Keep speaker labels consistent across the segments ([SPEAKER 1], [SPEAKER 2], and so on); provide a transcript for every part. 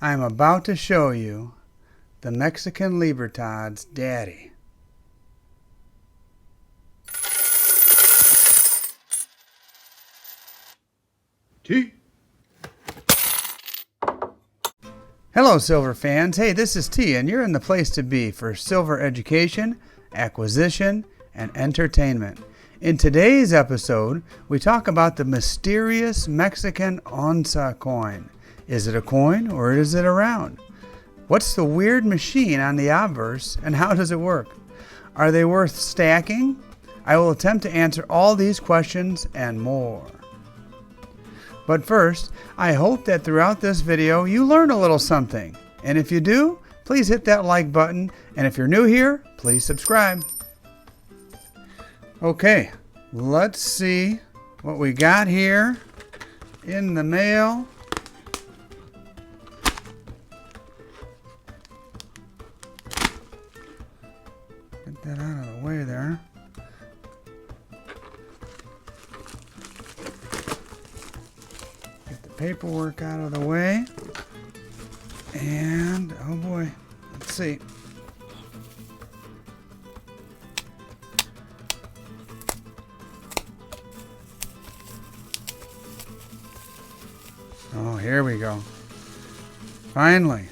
[SPEAKER 1] I'm about to show you the Mexican Libertad's daddy. T. Hello, Silver fans. Hey, this is T, and you're in the place to be for Silver education, acquisition, and entertainment. In today's episode, we talk about the mysterious Mexican Onza coin. Is it a coin or is it a round? What's the weird machine on the obverse and how does it work? Are they worth stacking? I will attempt to answer all these questions and more. But first, I hope that throughout this video you learn a little something. And if you do, please hit that like button. And if you're new here, please subscribe. Okay, let's see what we got here in the mail. Get that out of the way there. Get the paperwork out of the way. And, oh boy, let's see. Oh, here we go. Finally.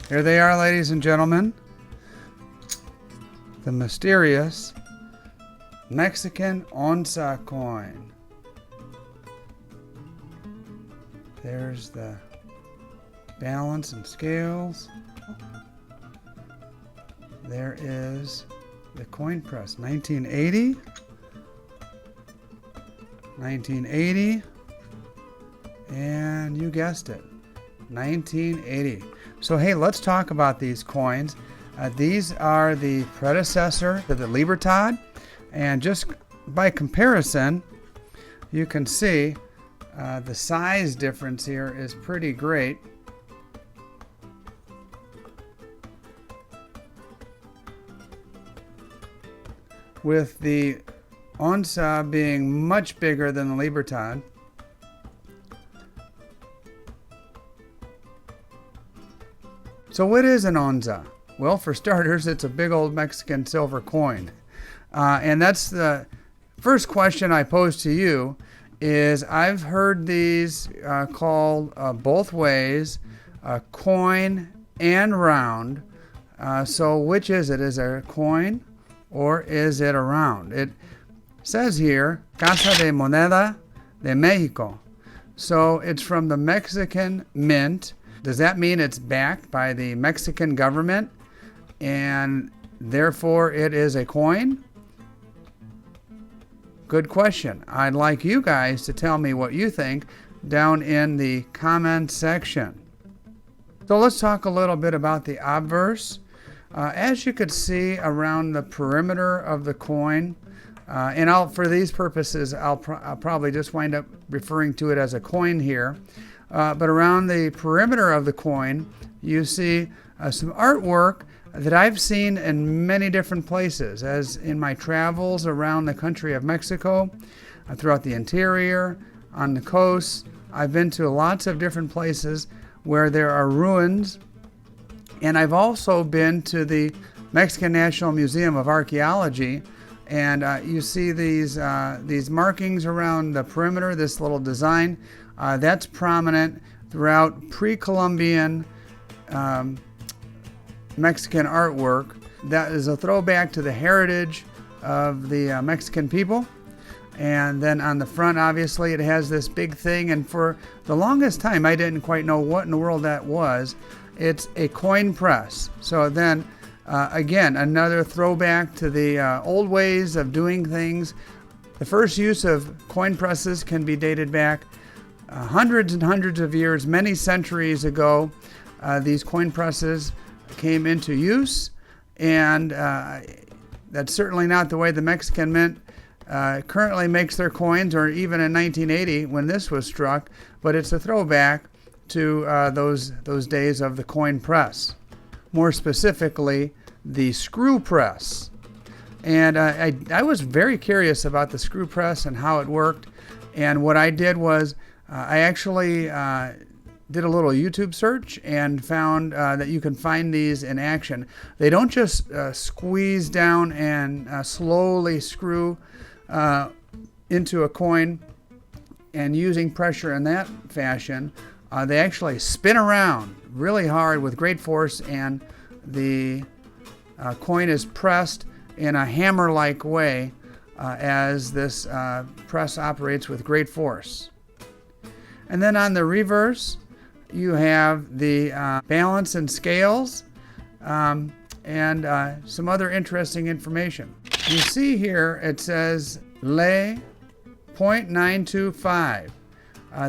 [SPEAKER 1] Here they are, ladies and gentlemen. The mysterious Mexican Onza coin. There's the balance and scales. There is the coin press, 1980, 1980, and you guessed it, 1980. So hey, let's talk about these coins. These are the predecessor to the Libertad, and just by comparison, you can see the size difference here is pretty great. With the Onza being much bigger than the Libertad. So what is an Onza? Well, for starters, it's a big old Mexican silver coin. And that's the first question I pose to you is I've heard these called both ways, coin and round. So which is it? Is it a coin or is it a round? It says here, Casa de Moneda de Mexico. So it's from the Mexican Mint. Does that mean it's backed by the Mexican government and therefore it is a coin? Good question. I'd like you guys to tell me what you think down in the comment section. So let's talk a little bit about the obverse. As you could see around the perimeter of the coin, and for these purposes, I'll probably just wind up referring to it as a coin here. But around the perimeter of the coin, you see some artwork that I've seen in many different places, as in my travels around the country of Mexico, throughout the interior, on the coast. I've been to lots of different places where there are ruins. And I've also been to the Mexican National Museum of Archaeology, and you see these markings around the perimeter, this little design. That's prominent throughout pre-Columbian Mexican artwork. That is a throwback to the heritage of the Mexican people. And then on the front, obviously, it has this big thing. And for the longest time, I didn't quite know what in the world that was. It's a coin press. So then, again, another throwback to the old ways of doing things. The first use of coin presses can be dated back hundreds and hundreds of years, many centuries ago. These coin presses came into use, and that's certainly not the way the Mexican Mint currently makes their coins, or even in 1980 when this was struck, but it's a throwback to those days of the coin press. More specifically, the screw press. And I was very curious about the screw press and how it worked. And what I did was I actually did a little YouTube search and found that you can find these in action. They don't just squeeze down and slowly screw into a coin and using pressure in that fashion. They actually spin around really hard with great force, and the coin is pressed in a hammer-like way as this press operates with great force. And then on the reverse, you have the balance and scales and some other interesting information. You see here it says Le 0.925.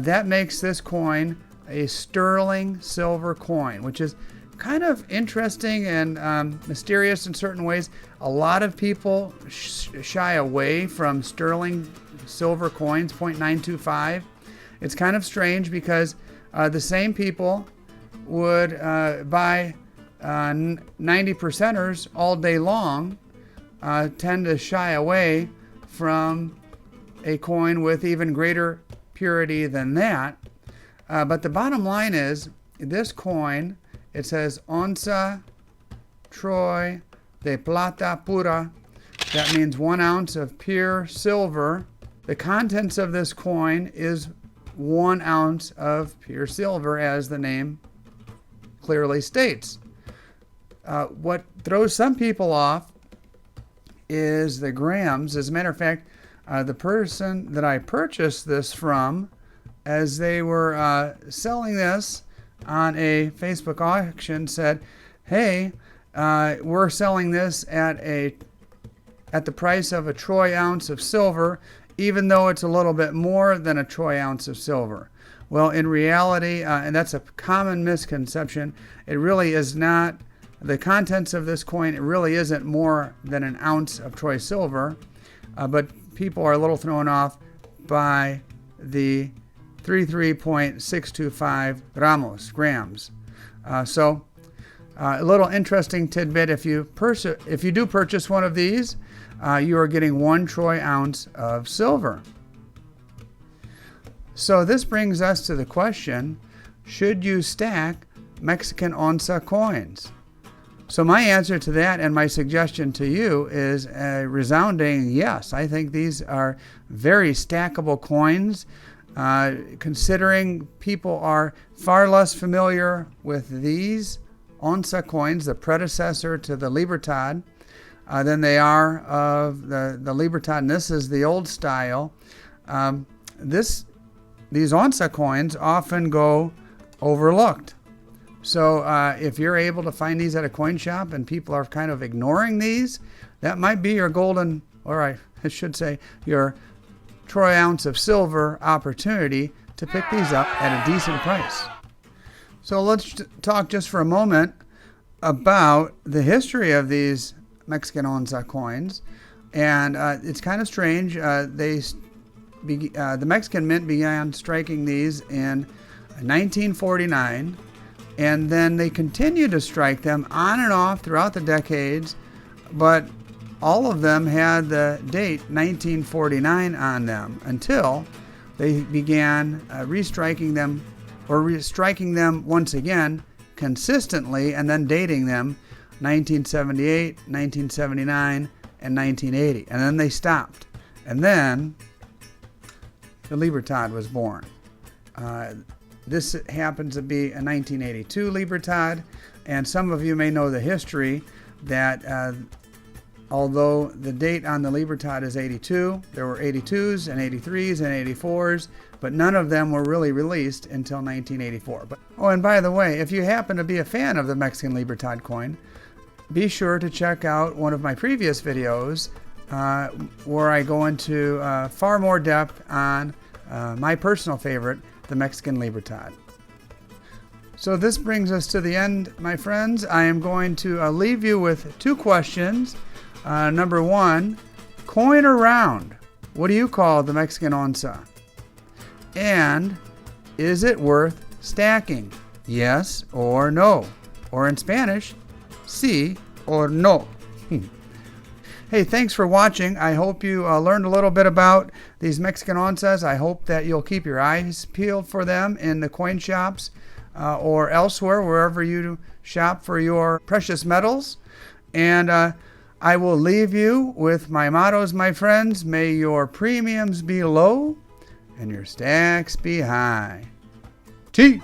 [SPEAKER 1] That makes this coin a sterling silver coin, which is kind of interesting and mysterious in certain ways. A lot of people shy away from sterling silver coins, 0.925. It's kind of strange because the same people would buy 90%ers all day long, tend to shy away from a coin with even greater purity than that. But the bottom line is, this coin, it says Onza Troy de Plata Pura. That means 1 ounce of pure silver. The contents of this coin is 1 ounce of pure silver, as the name clearly states. What throws some people off is the grams. As a matter of fact, the person that I purchased this from, as they were selling this on a Facebook auction, said, hey, we're selling this at the price of a troy ounce of silver, even though it's a little bit more than a troy ounce of silver. Well, in reality, and that's a common misconception, it really is not. The contents of this coin, it really isn't more than an ounce of troy silver, but people are a little thrown off by the 33.625 grams. So a little interesting tidbit: if you do purchase one of these, you are getting 1 troy ounce of silver. So this brings us to the question: should you stack Mexican onza coins? So my answer to that, and my suggestion to you, is a resounding yes. I think these are very stackable coins. Considering people are far less familiar with these onza coins, the predecessor to the Libertad, than they are of the Libertad, and this is the old style. These onza coins often go overlooked. So if you're able to find these at a coin shop and people are kind of ignoring these, that might be your golden, or I should say, your troy ounce of silver opportunity to pick these up at a decent price. So let's talk just for a moment about the history of these Mexican onza coins. And it's kind of strange. The Mexican Mint began striking these in 1949, and then they continued to strike them on and off throughout the decades, but all of them had the date 1949 on them until they began restriking them, or striking them once again consistently, and then dating them 1978, 1979, and 1980. And then they stopped. And then the Libertad was born. This happens to be a 1982 Libertad, and some of you may know the history that although the date on the Libertad is 82, there were 82s and 83s and 84s, but none of them were really released until 1984. Oh, and by the way, if you happen to be a fan of the Mexican Libertad coin, be sure to check out one of my previous videos where I go into far more depth on my personal favorite, the Mexican Libertad. So this brings us to the end, my friends. I am going to leave you with 2 questions. Number 1, coin or round? What do you call the Mexican onza? And is it worth stacking? Yes or no? Or in Spanish, sí or no? Hey, thanks for watching. I hope you learned a little bit about these Mexican onzas. I hope that you'll keep your eyes peeled for them in the coin shops or elsewhere, wherever you shop for your precious metals. And I will leave you with my mottos, my friends. May your premiums be low and your stacks be high. T.